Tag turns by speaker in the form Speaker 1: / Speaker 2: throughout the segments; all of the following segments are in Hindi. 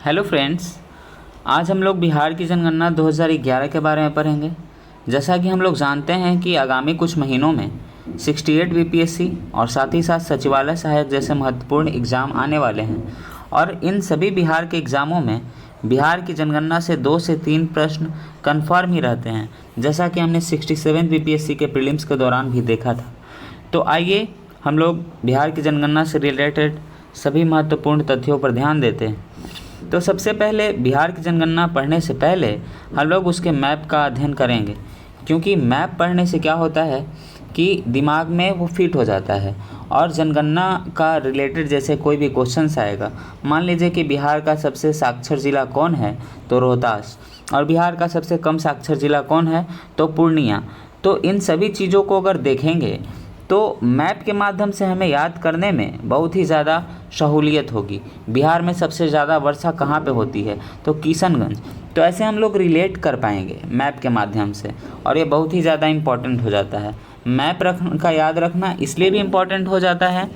Speaker 1: हेलो फ्रेंड्स, आज हम लोग बिहार की जनगणना 2011 के बारे में पढ़ेंगे। जैसा कि हम लोग जानते हैं कि आगामी कुछ महीनों में 68 बीपीएससी और साथ ही साथ सचिवालय सहायक जैसे महत्वपूर्ण एग्ज़ाम आने वाले हैं और इन सभी बिहार के एग्ज़ामों में बिहार की जनगणना से 2 से 3 प्रश्न कन्फर्म ही रहते हैं, जैसा कि हमने 67 बीपीएससी के प्रीलिम्स के दौरान भी देखा था। तो आइए हम लोग बिहार की जनगणना से रिलेटेड सभी महत्वपूर्ण तथ्यों पर ध्यान देते हैं। तो सबसे पहले बिहार की जनगणना पढ़ने से पहले हम लोग उसके मैप का अध्ययन करेंगे, क्योंकि मैप पढ़ने से क्या होता है कि दिमाग में वो फिट हो जाता है और जनगणना का रिलेटेड जैसे कोई भी क्वेश्चंस आएगा, मान लीजिए कि बिहार का सबसे साक्षर ज़िला कौन है तो रोहतास, और बिहार का सबसे कम साक्षर ज़िला कौन है तो पूर्णिया। तो इन सभी चीज़ों को अगर देखेंगे तो मैप के माध्यम से हमें याद करने में बहुत ही ज़्यादा सहूलियत होगी। बिहार में सबसे ज़्यादा वर्षा कहाँ पे होती है तो किशनगंज। तो ऐसे हम लोग रिलेट कर पाएंगे मैप के माध्यम से, और ये बहुत ही ज़्यादा इम्पॉर्टेंट हो जाता है। मैप का याद रखना इसलिए भी इम्पॉर्टेंट हो जाता है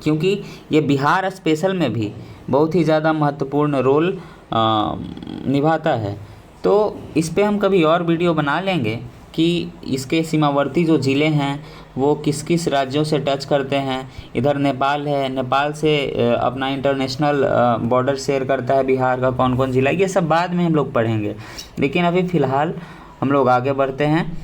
Speaker 1: क्योंकि ये बिहार स्पेशल में भी बहुत ही ज़्यादा महत्वपूर्ण रोल निभाता है। तो इस पे हम कभी और वीडियो बना लेंगे कि इसके सीमावर्ती जो ज़िले हैं वो किस किस राज्यों से टच करते हैं। इधर नेपाल है, नेपाल से अपना इंटरनेशनल बॉर्डर शेयर करता है बिहार का कौन कौन ज़िला, ये सब बाद में हम लोग पढ़ेंगे। लेकिन अभी फ़िलहाल हम लोग आगे बढ़ते हैं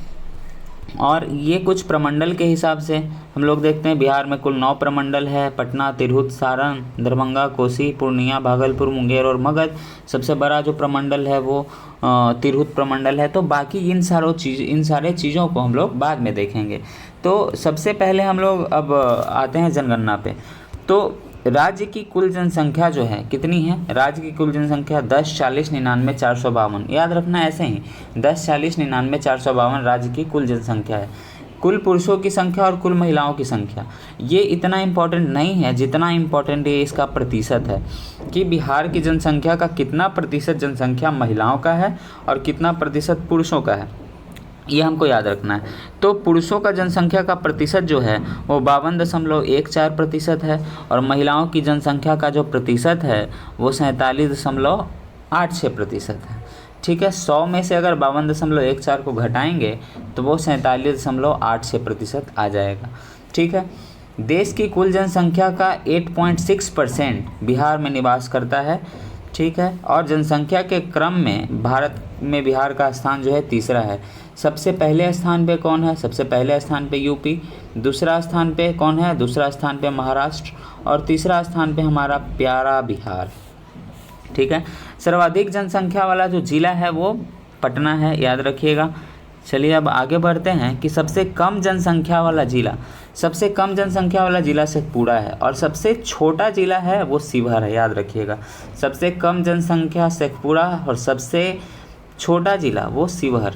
Speaker 1: और ये कुछ प्रमंडल के हिसाब से हम लोग देखते हैं। बिहार में कुल 9 प्रमंडल है। पटना, तिरहुत, सारण, दरभंगा, कोसी, पूर्णिया, भागलपुर, मुंगेर और मगध। सबसे बड़ा जो प्रमंडल है वो तिरहुत प्रमंडल है। तो बाकी इन सारे चीज़ों को हम लोग बाद में देखेंगे। तो सबसे पहले हम लोग अब आते हैं जनगणना पे। तो राज्य की कुल जनसंख्या जो है कितनी है? राज्य की कुल जनसंख्या 10, 40, 99, 452। याद रखना ऐसे ही 10, 40, 99, 452 राज्य की कुल जनसंख्या है। कुल पुरुषों की संख्या और कुल महिलाओं की संख्या ये इतना इम्पोर्टेंट नहीं है जितना इम्पोर्टेंट ये इसका प्रतिशत है कि बिहार की जनसंख्या का कितना प्रतिशत जनसंख्या महिलाओं का है और कितना प्रतिशत पुरुषों का है, ये हमको याद रखना है। तो पुरुषों का जनसंख्या का प्रतिशत जो है वो 52.14% है और महिलाओं की जनसंख्या का जो प्रतिशत है वो 47.86% है। ठीक है, 100 में से अगर 52.14 को घटाएंगे तो वो 47.86% आ जाएगा। ठीक है, देश की कुल जनसंख्या का 8.6% बिहार में निवास करता है। ठीक है, और जनसंख्या के क्रम में भारत में बिहार का स्थान जो है तीसरा है। सबसे पहले स्थान पे कौन है? सबसे पहले स्थान पे यूपी। दूसरा स्थान पे कौन है? दूसरा स्थान पे महाराष्ट्र। और तीसरा स्थान पे हमारा प्यारा बिहार। ठीक है, सर्वाधिक जनसंख्या वाला जो ज़िला है वो पटना है, याद रखिएगा। चलिए अब आगे बढ़ते हैं कि सबसे कम जनसंख्या वाला ज़िला। सबसे कम जनसंख्या वाला ज़िला शेखपुरा है और सबसे छोटा ज़िला है वो शिवहर है, याद रखिएगा। सबसे कम जनसंख्या शेखपुरा और सबसे छोटा ज़िला वो शिवहर।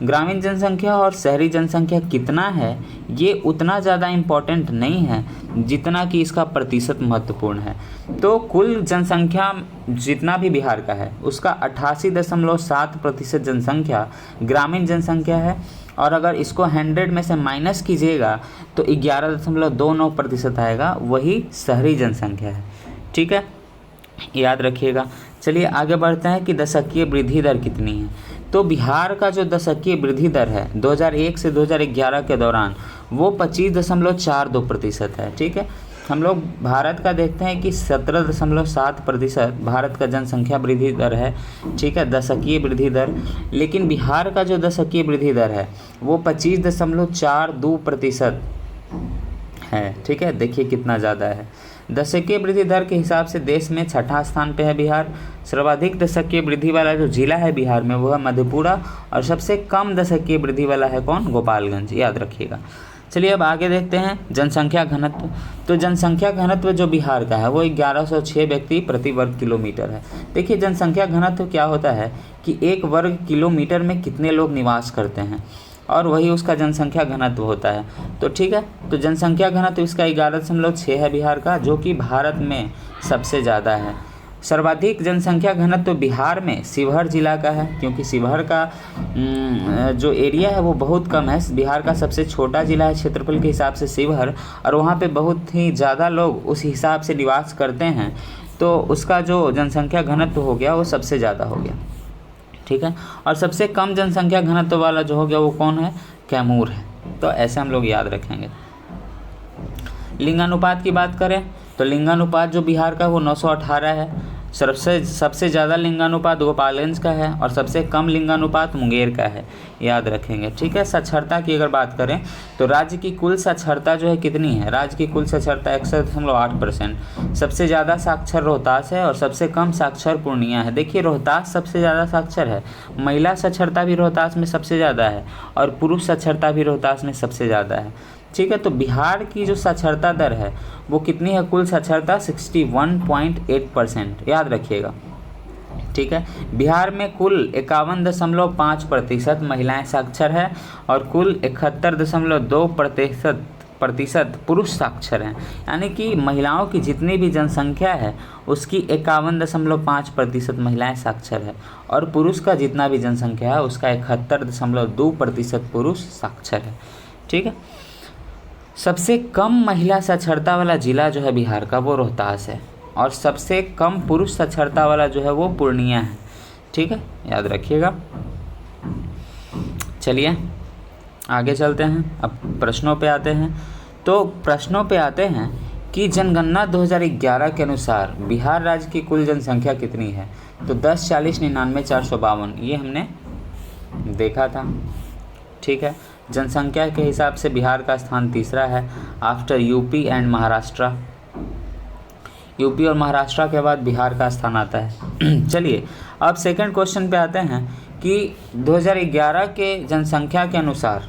Speaker 1: ग्रामीण जनसंख्या और शहरी जनसंख्या कितना है ये उतना ज़्यादा इम्पोर्टेंट नहीं है जितना कि इसका प्रतिशत महत्वपूर्ण है। तो कुल जनसंख्या जितना भी बिहार का है उसका 88.7% जनसंख्या ग्रामीण जनसंख्या है, और अगर इसको 100 में से माइनस कीजिएगा तो 11.29% आएगा, वही शहरी जनसंख्या है। ठीक है, याद रखिएगा। चलिए आगे बढ़ते हैं कि दशकीय वृद्धि दर कितनी है। तो बिहार का जो दशकीय वृद्धि दर है 2001 से 2011 के दौरान वो 25.42% है। ठीक है, हम लोग भारत का देखते हैं कि 17.7% भारत का जनसंख्या वृद्धि दर है। ठीक है, दशकीय वृद्धि दर। लेकिन बिहार का जो दशकीय वृद्धि दर है वो 25.42% है। ठीक है, देखिए कितना ज़्यादा है। दशकीय वृद्धि दर के हिसाब से देश में 6ठा स्थान पे है बिहार। सर्वाधिक दशकीय वृद्धि वाला जो जिला है बिहार में वो है मधेपुरा, और सबसे कम दशकीय वृद्धि वाला है कौन? गोपालगंज, याद रखिएगा। चलिए अब आगे देखते हैं जनसंख्या घनत्व। तो जनसंख्या घनत्व जो बिहार का है वो 1106 व्यक्ति प्रति वर्ग किलोमीटर है। देखिए जनसंख्या घनत्व क्या होता है कि 1 वर्ग किलोमीटर में कितने लोग निवास करते हैं, और वही उसका जनसंख्या घनत्व होता है। तो ठीक है, तो जनसंख्या घनत्व इसका 11.6 है बिहार का, जो कि भारत में सबसे ज़्यादा है। सर्वाधिक जनसंख्या घनत्व बिहार में शिवहर जिला का है, क्योंकि शिवहर का जो एरिया है वो बहुत कम है। बिहार का सबसे छोटा जिला है क्षेत्रफल के हिसाब से शिवहर, और वहाँ पे बहुत ही ज़्यादा लोग उस हिसाब से निवास करते हैं। तो उसका जो जनसंख्या घनत्व हो गया वो सबसे ज़्यादा हो गया, ठीक है। और सबसे कम जनसंख्या घनत्व वाला जो हो गया वो कौन है, कैमूर है। तो ऐसे हम लोग याद रखेंगे। लिंगानुपात की बात करें तो लिंगानुपात जो बिहार का वो 918 है। सबसे ज़्यादा लिंगानुपात गोपालगंज का है और सबसे कम लिंगानुपात मुंगेर का है, याद रखेंगे, ठीक है। साक्षरता की अगर बात करें तो राज्य की कुल साक्षरता जो है कितनी है, राज्य की कुल साक्षरता 61.8%। सबसे ज़्यादा साक्षर रोहतास है और सबसे कम साक्षर पूर्णिया है। देखिए रोहतास सबसे ज़्यादा साक्षर है, महिला साक्षरता भी रोहतास में सबसे ज़्यादा है और पुरुष साक्षरता भी रोहतास में सबसे ज़्यादा है, ठीक है। तो बिहार की जो साक्षरता दर है वो कितनी है, कुल साक्षरता 61.8%, याद रखिएगा, ठीक है। बिहार में कुल 51.5% महिलाएं साक्षर है और कुल 71.2% पुरुष साक्षर हैं। यानी कि महिलाओं की जितनी भी जनसंख्या है उसकी 51.5% महिलाएं साक्षर है और पुरुष का जितना भी जनसंख्या है उसका 71.2% पुरुष साक्षर है, ठीक है। सबसे कम महिला साक्षरता वाला जिला जो है बिहार का वो रोहतास है और सबसे कम पुरुष साक्षरता वाला जो है वो पूर्णिया है, ठीक है, याद रखिएगा। चलिए आगे चलते हैं, अब प्रश्नों पे आते हैं। तो प्रश्नों पे आते हैं कि जनगणना 2011 के अनुसार बिहार राज्य की कुल जनसंख्या कितनी है। तो 10, 40, 99, 452 ये हमने देखा था, ठीक है। जनसंख्या के हिसाब से बिहार का स्थान तीसरा है after UP and Maharashtra. UP और महाराष्ट्र के बाद बिहार का स्थान आता है। चलिए अब सेकंड क्वेश्चन पे आते हैं कि 2011 के जनसंख्या के अनुसार,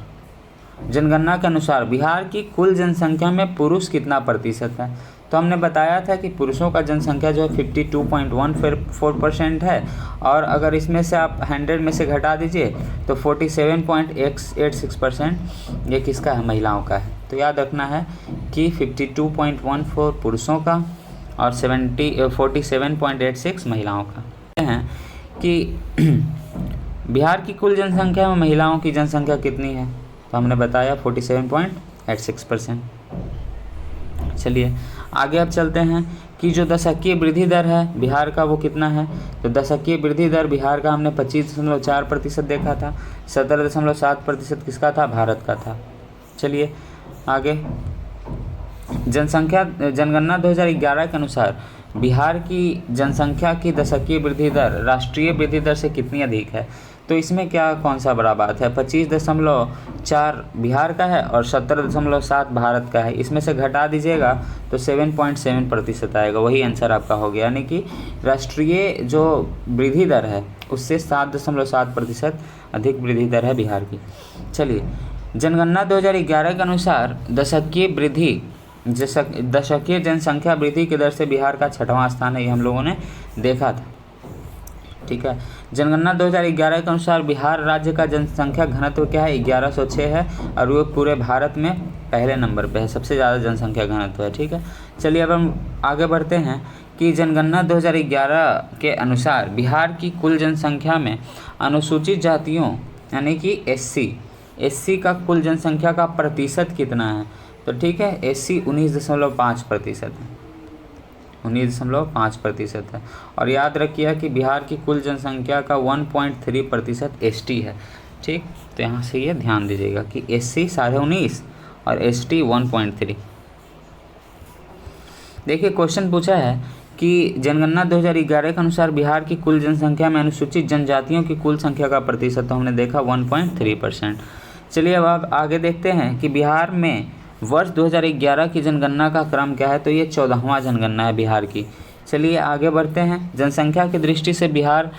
Speaker 1: जनगणना के अनुसार बिहार की कुल जनसंख्या में पुरुष कितना प्रतिशत है। तो हमने बताया था कि पुरुषों का जनसंख्या जो है 52.14% है और अगर इसमें से आप 100 में से घटा दीजिए तो 47.86% ये किसका है, महिलाओं का है। तो याद रखना है कि 52.14 पुरुषों का और 47.86 महिलाओं का है। कि बिहार की कुल जनसंख्या में महिलाओं की जनसंख्या कितनी है, तो हमने बताया 47.86%। चलिए आगे अब चलते हैं कि जो दशकीय वृद्धि दर है बिहार का वो कितना है। तो दशकीय वृद्धि दर बिहार का हमने 25.4% देखा था, 17.7% किसका था, भारत का था। चलिए आगे, जनगणना 2011 के अनुसार बिहार की जनसंख्या की दशकीय वृद्धि दर राष्ट्रीय वृद्धि दर से कितनी अधिक है। तो इसमें क्या कौन सा बड़ा बात है, 25.4 बिहार का है और 17.7 भारत का है। इसमें से घटा दीजिएगा तो 7.7% आएगा, वही आंसर आपका हो गया। यानी कि राष्ट्रीय जो वृद्धि दर है उससे 7.7% अधिक वृद्धि दर है बिहार की। चलिए जनगणना 2011 के अनुसार दशकीय जनसंख्या वृद्धि की दर से बिहार का 6वां स्थान है, ये हम लोगों ने देखा था, ठीक है। जनगणना 2011 के अनुसार बिहार राज्य का जनसंख्या घनत्व क्या है, 1106 है और वो पूरे भारत में पहले नंबर पे है, सबसे ज़्यादा जनसंख्या घनत्व है, ठीक है। चलिए अब हम आगे बढ़ते हैं कि जनगणना 2011 के अनुसार बिहार की कुल जनसंख्या में अनुसूचित जातियों यानी कि एससी का कुल जनसंख्या का प्रतिशत कितना है। तो ठीक है, एससी 19.5% है, 19.5% है। और याद रखिए कि बिहार की कुल जनसंख्या का 1.3% एसटी है, ठीक। तो यहाँ से ये ध्यान दीजिएगा कि एससी 19.5 और एसटी 1.3। देखिए क्वेश्चन पूछा है कि जनगणना 2011 के अनुसार बिहार की कुल जनसंख्या में अनुसूचित जनजातियों की कुल संख्या का प्रतिशत, तो हमने देखा 1.3%। चलिए अब आप आगे देखते हैं कि बिहार में वर्ष 2011 की जनगणना का क्रम क्या है। तो ये 14वां जनगणना है बिहार की। चलिए आगे बढ़ते हैं। जनसंख्या की दृष्टि से बिहार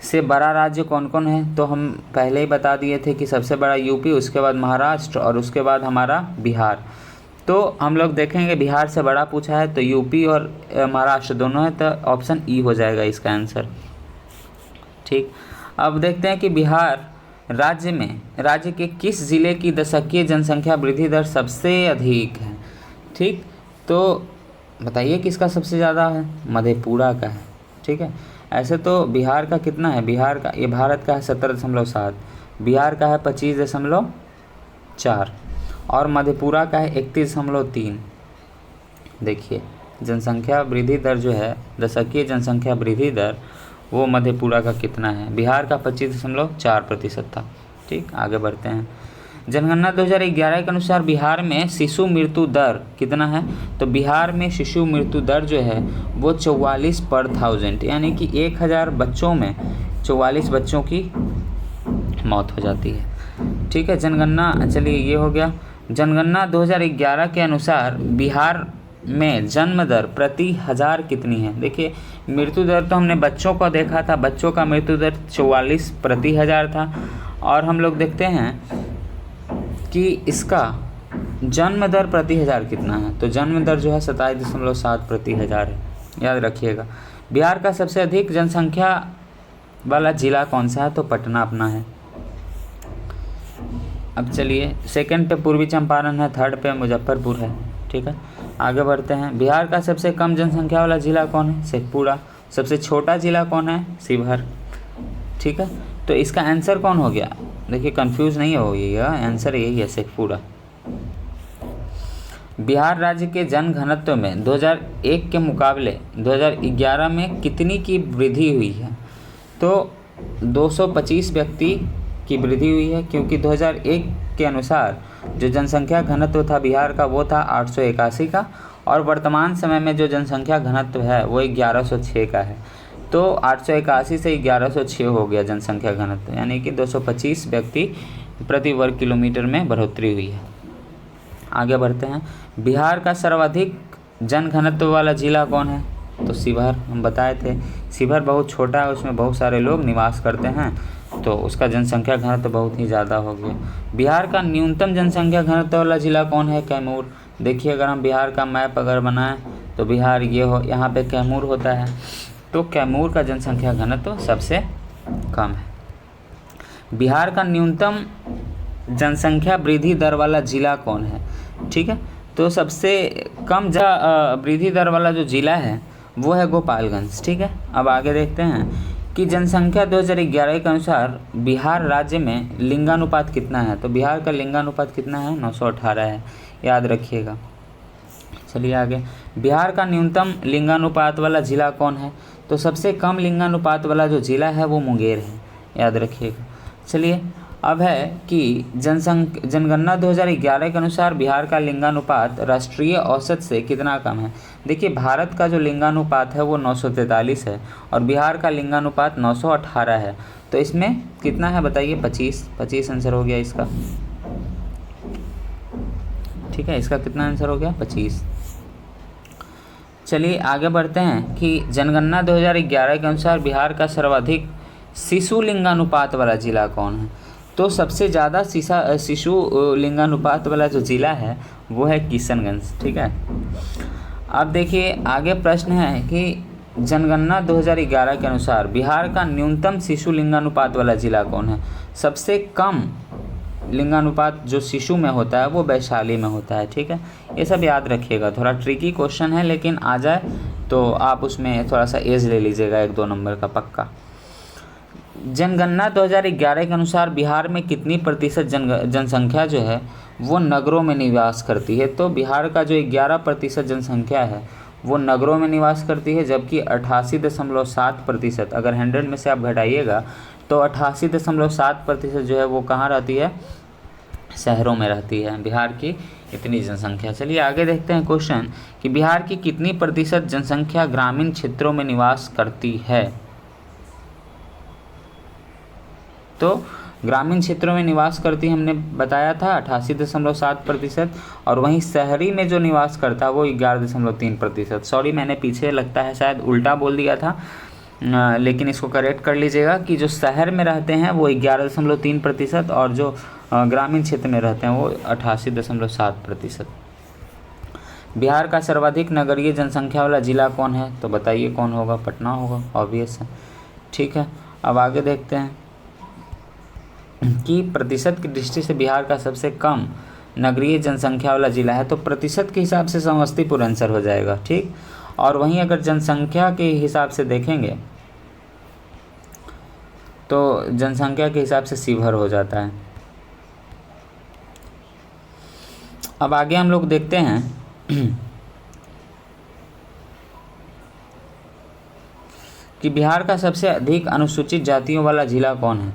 Speaker 1: से बड़ा राज्य कौन कौन है, तो हम पहले ही बता दिए थे कि सबसे बड़ा यूपी, उसके बाद महाराष्ट्र और उसके बाद हमारा बिहार। तो हम लोग देखेंगे बिहार से बड़ा पूछा है तो यूपी और महाराष्ट्र दोनों है, तो ऑप्शन ई हो जाएगा इसका आंसर, ठीक। अब देखते हैं कि बिहार राज्य के किस ज़िले की दशकीय जनसंख्या वृद्धि दर सबसे अधिक है, ठीक। तो बताइए किसका सबसे ज़्यादा है, मधेपुरा का है, ठीक है। ऐसे तो बिहार का कितना है, बिहार का ये भारत का है 17.7, बिहार का है 25.4 और मधेपुरा का है 31.3। देखिए जनसंख्या वृद्धि दर जो है, दशकीय जनसंख्या वृद्धि दर, वो मधेपुरा का कितना है? बिहार का 25.4% था। ठीक, आगे बढ़ते हैं। जनगणना 2011 के अनुसार बिहार में शिशु मृत्यु दर कितना है? तो बिहार में शिशु मृत्यु दर जो है वो 44 पर 1000, यानी कि 1000 बच्चों में 44 बच्चों की मौत हो जाती है। ठीक है, जनगणना, चलिए ये हो गया। जनगणना 2011 के अनुसार बिहार में जन्म दर प्रति 1000 कितनी है? देखिए, मृत्यु दर तो हमने बच्चों को देखा था, बच्चों का मृत्यु दर 44 प्रति 1000 था, और हम लोग देखते हैं कि इसका जन्म दर प्रति 1000 कितना है? तो जन्म दर जो है 27.7 प्रति 1000 है, याद रखिएगा। बिहार का सबसे अधिक जनसंख्या वाला जिला कौन सा है? तो पटना अपना है। अब चलिए, सेकंड पे पूर्वी चंपारण है, थर्ड पे मुजफ्फरपुर है। ठीक है, आगे बढ़ते हैं। बिहार का सबसे कम जनसंख्या वाला जिला कौन है? शेखपुरा। सबसे छोटा जिला कौन है? शिवहर। ठीक है, तो इसका आंसर कौन हो गया? देखिए, कंफ्यूज नहीं होइएगा, आंसर यही है, शेखपुरा। बिहार राज्य के जनघनत्व में 2001 के मुकाबले 2011 में कितनी की वृद्धि हुई है? तो 225 व्यक्ति की वृद्धि हुई है, क्योंकि 2001 के अनुसार जो जनसंख्या घनत्व था बिहार का वो था 881 का, और वर्तमान समय में जो जनसंख्या घनत्व है वो 1106 का है। तो 881 से 1106 हो गया जनसंख्या घनत्व, यानी कि 225 व्यक्ति प्रति वर्ग किलोमीटर में बढ़ोतरी हुई है। आगे बढ़ते हैं। बिहार का सर्वाधिक जनघनत्व वाला जिला कौन है? तो शिवहर, हम बताए थे। शिवहर बहुत छोटा है, उसमें बहुत सारे लोग निवास करते हैं, तो उसका जनसंख्या घनत्व बहुत ही ज़्यादा हो गया। बिहार का न्यूनतम जनसंख्या घनत्व वाला जिला कौन है? कैमूर। देखिए, अगर हम बिहार का मैप अगर बनाएं तो बिहार ये हो, यहाँ पे कैमूर होता है, तो कैमूर का जनसंख्या घनत्व सबसे कम है। बिहार का न्यूनतम जनसंख्या वृद्धि दर वाला जिला कौन है? ठीक है, तो सबसे कम वृद्धि दर वाला जो जिला है वो है गोपालगंज। ठीक है, अब आगे देखते हैं कि जनसंख्या 2011 के अनुसार बिहार राज्य में लिंगानुपात कितना है? तो बिहार का लिंगानुपात कितना है? 918 है, याद रखिएगा। चलिए आगे। बिहार का न्यूनतम लिंगानुपात वाला जिला कौन है? तो सबसे कम लिंगानुपात वाला जो जिला है वो मुंगेर है, याद रखिएगा। चलिए, अब है कि जनगणना 2011 के अनुसार बिहार का लिंगानुपात राष्ट्रीय औसत से कितना कम है? देखिए, भारत का जो लिंगानुपात है वो 943 है, और बिहार का लिंगानुपात 918 है, तो इसमें कितना है बताइए? 25 आंसर हो गया इसका। ठीक है, इसका कितना आंसर हो गया? 25। चलिए आगे बढ़ते हैं कि जनगणना 2011 के अनुसार बिहार का सर्वाधिक शिशु लिंगानुपात वाला जिला कौन है? तो सबसे ज़्यादा शिशु लिंगानुपात वाला जो जिला है वो है किशनगंज। ठीक है, अब देखिए आगे प्रश्न है कि जनगणना 2011 के अनुसार बिहार का न्यूनतम शिशु लिंगानुपात वाला जिला कौन है? सबसे कम लिंगानुपात जो शिशु में होता है वो वैशाली में होता है। ठीक है, ये सब याद रखिएगा, थोड़ा ट्रिकी क्वेश्चन है, लेकिन आ जाए तो आप उसमें थोड़ा सा एज ले लीजिएगा, 1-2 नंबर का पक्का। जनगणना 2011 के अनुसार बिहार में कितनी प्रतिशत जनसंख्या जो है वो नगरों में निवास करती है? तो बिहार का जो 11% जनसंख्या है वो नगरों में निवास करती है, जबकि 88.7%, अगर 100 में से आप घटाइएगा तो 88.7% जो है वो कहाँ रहती है? शहरों में रहती है, बिहार की इतनी जनसंख्या। चलिए आगे देखते हैं क्वेश्चन कि बिहार की कितनी प्रतिशत जनसंख्या ग्रामीण क्षेत्रों में निवास करती है? तो ग्रामीण क्षेत्रों में निवास करती हमने बताया था 88.7%, और वहीं शहरी में जो निवास करता है वो 11.3%। सॉरी, मैंने पीछे लगता है शायद उल्टा बोल दिया था, लेकिन इसको करेक्ट कर लीजिएगा कि जो शहर में रहते हैं वो 11.3% और जो ग्रामीण क्षेत्र में रहते हैं वो 88.7%। बिहार का सर्वाधिक नगरीय जनसंख्या वाला जिला कौन है? तो बताइए कौन होगा? पटना होगा, ऑब्वियस है। ठीक है, अब आगे देखते हैं कि प्रतिशत की दृष्टि से बिहार का सबसे कम नगरीय जनसंख्या वाला जिला है, तो प्रतिशत के हिसाब से समस्तीपुर आंसर हो जाएगा। ठीक, और वहीं अगर जनसंख्या के हिसाब से देखेंगे तो जनसंख्या के हिसाब से शिवहर हो जाता है। अब आगे हम लोग देखते हैं कि बिहार का सबसे अधिक अनुसूचित जातियों वाला जिला कौन है।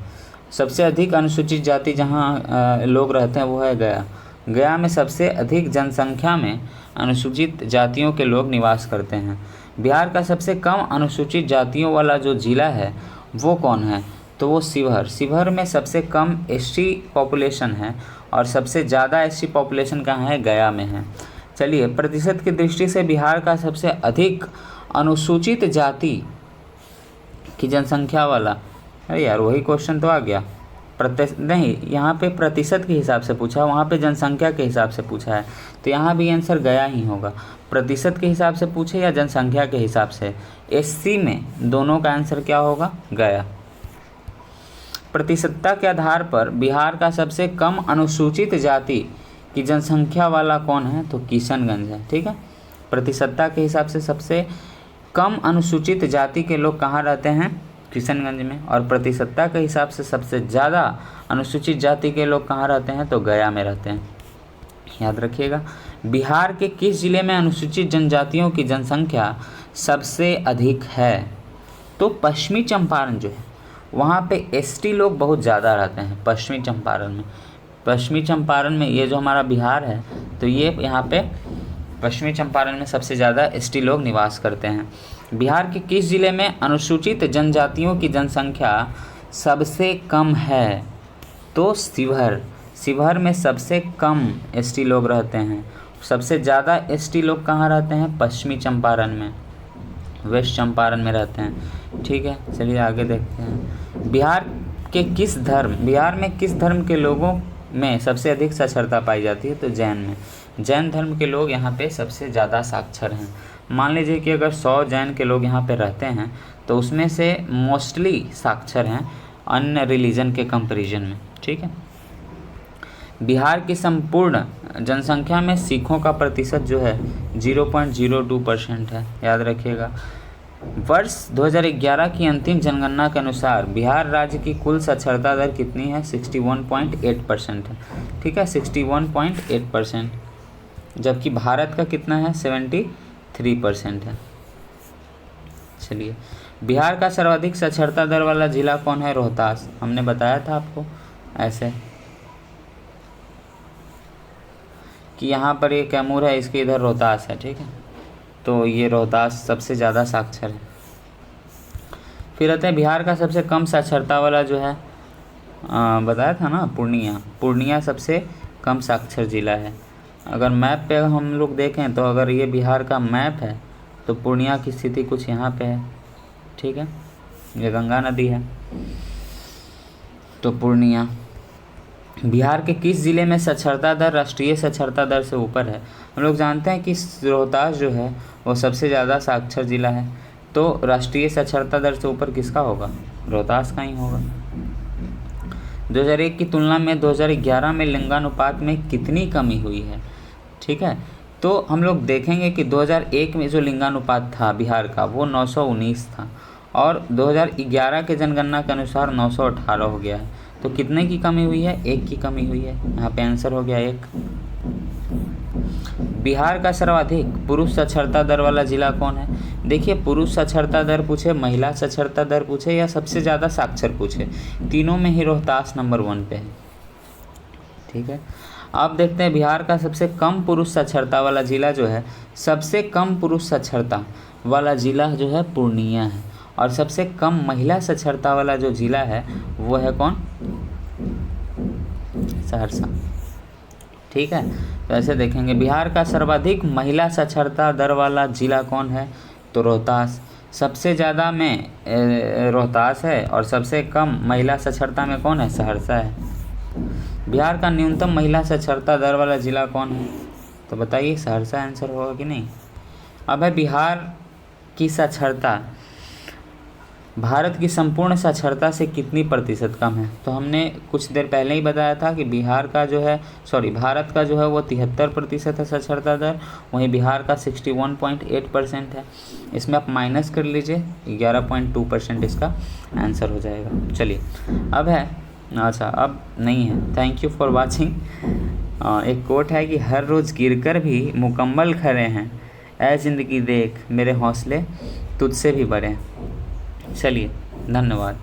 Speaker 1: सबसे अधिक अनुसूचित जाति जहाँ लोग रहते हैं वो है गया। गया में सबसे अधिक जनसंख्या में अनुसूचित जातियों के लोग निवास करते हैं। बिहार का सबसे कम अनुसूचित जातियों वाला जो जिला है वो कौन है, तो वो शिवहर। शिवहर में सबसे कम एसटी पॉपुलेशन है और सबसे ज़्यादा एसटी पॉपुलेशन कहाँ है, गया में है। चलिए, प्रतिशत की दृष्टि से बिहार का सबसे अधिक अनुसूचित जाति की जनसंख्या वाला, अरे यार वही क्वेश्चन तो आ गया। नहीं, यहाँ पे प्रतिशत के हिसाब से पूछा, वहाँ पे जनसंख्या के हिसाब से पूछा है, तो यहाँ भी आंसर गया ही होगा। प्रतिशत के हिसाब से पूछे या जनसंख्या के हिसाब से, एससी में दोनों का आंसर क्या होगा, गया। प्रतिशतता के आधार पर बिहार का सबसे कम अनुसूचित जाति की जनसंख्या वाला कौन है, तो किशनगंज है। ठीक है, प्रतिशतता के हिसाब से सबसे कम अनुसूचित जाति के लोग कहाँ रहते हैं, किशनगंज में, और प्रतिशतता के हिसाब से सबसे ज़्यादा अनुसूचित जाति के लोग कहाँ रहते हैं, तो गया में रहते हैं। याद रखिएगा, बिहार के किस जिले में अनुसूचित जनजातियों की जनसंख्या सबसे अधिक है, तो पश्चिमी चंपारण जो है वहाँ पे एसटी लोग बहुत ज़्यादा रहते हैं। पश्चिमी चंपारण में, पश्चिमी चंपारण में ये जो हमारा बिहार है, तो ये यहाँ पे पश्चिमी चंपारण में सबसे ज़्यादा एसटी लोग निवास करते हैं। बिहार के किस जिले में अनुसूचित जनजातियों की जनसंख्या सबसे कम है, तो शिवहर। शिवहर में सबसे कम एसटी लोग रहते हैं। सबसे ज़्यादा एसटी लोग कहाँ रहते हैं, पश्चिमी चंपारण में, वेस्ट चंपारण में रहते हैं। ठीक है, चलिए आगे देखते हैं। बिहार में किस धर्म के लोगों में सबसे अधिक साक्षरता पाई जाती है, तो जैन में। जैन धर्म के लोग यहाँ पे सबसे ज़्यादा साक्षर हैं। मान लीजिए कि अगर 100 जैन के लोग यहाँ पे रहते हैं तो उसमें से मोस्टली साक्षर हैं अन्य रिलीजन के कंपैरिजन में। ठीक है, बिहार की संपूर्ण जनसंख्या में सिखों का प्रतिशत जो है 0.02% है। याद रखिएगा, वर्ष 2011 की अंतिम जनगणना के अनुसार बिहार राज्य की कुल साक्षरता दर कितनी है, 61.8% है। ठीक है, 61.8%, जबकि भारत का कितना है, 73% है। चलिए, बिहार का सर्वाधिक साक्षरता दर वाला जिला कौन है, रोहतास। हमने बताया था आपको ऐसे कि यहाँ पर ये कैमूर है, इसके इधर रोहतास है। ठीक है, तो ये रोहतास सबसे ज़्यादा साक्षर है। फिर आते हैं बिहार का सबसे कम साक्षरता वाला जो है, बताया था ना, पूर्णिया सबसे कम साक्षर जिला है। अगर मैप पे हम लोग देखें तो अगर ये बिहार का मैप है तो पूर्णिया की स्थिति कुछ यहाँ पे है। ठीक है, ये गंगा नदी है, तो पूर्णिया। बिहार के किस ज़िले में साक्षरता दर राष्ट्रीय साक्षरता दर से ऊपर है। हम लोग जानते हैं कि रोहतास जो है वो सबसे ज़्यादा साक्षर जिला है, तो राष्ट्रीय साक्षरता दर से ऊपर किसका होगा, रोहतास का ही होगा। 2001 की तुलना में 2011 में लिंगानुपात में कितनी कमी हुई है। ठीक है, तो हम लोग देखेंगे कि 2001 में जो लिंगानुपात था बिहार का वो 919 था और 2011 के जनगणना के अनुसार 918 हो गया है। तो कितने की कमी हुई है, 1 की कमी हुई है। यहाँ पे आंसर हो गया 1। बिहार का सर्वाधिक पुरुष साक्षरता दर वाला जिला कौन है। देखिए, पुरुष साक्षरता दर पूछे, महिला साक्षरता दर पूछे या सबसे ज़्यादा साक्षर पूछे, तीनों में ही रोहतास नंबर 1 पे है। ठीक है, अब देखते हैं बिहार का सबसे कम पुरुष साक्षरता वाला जिला जो है, सबसे कम पुरुष साक्षरता वाला जिला जो है पूर्णिया है, और सबसे कम महिला साक्षरता वाला जो जिला है वो है कौन, सहरसा। ठीक है, तो ऐसे देखेंगे बिहार का सर्वाधिक महिला साक्षरता दर वाला जिला कौन है, तो रोहतास। सबसे ज़्यादा में रोहतास है और सबसे कम महिला साक्षरता में कौन है, सहरसा है। बिहार का न्यूनतम महिला साक्षरता दर वाला जिला कौन है, तो बताइए, सहरसा आंसर होगा कि नहीं। अब है बिहार की साक्षरता भारत की संपूर्ण साक्षरता से कितनी प्रतिशत कम है। तो हमने कुछ देर पहले ही बताया था कि भारत का जो है वो 73% है साक्षरता दर, वहीं बिहार का 61.8% है। इसमें आप माइनस कर लीजिए, 11.2% इसका आंसर हो जाएगा। चलिए, अब है, अच्छा अब नहीं है, थैंक यू फॉर वाचिंग। एक कोट है कि हर रोज़ गिरकर भी मुकम्मल खड़े हैं, ऐ ज़िंदगी देख मेरे हौसले तुझसे भी बड़े। चलिए, धन्यवाद।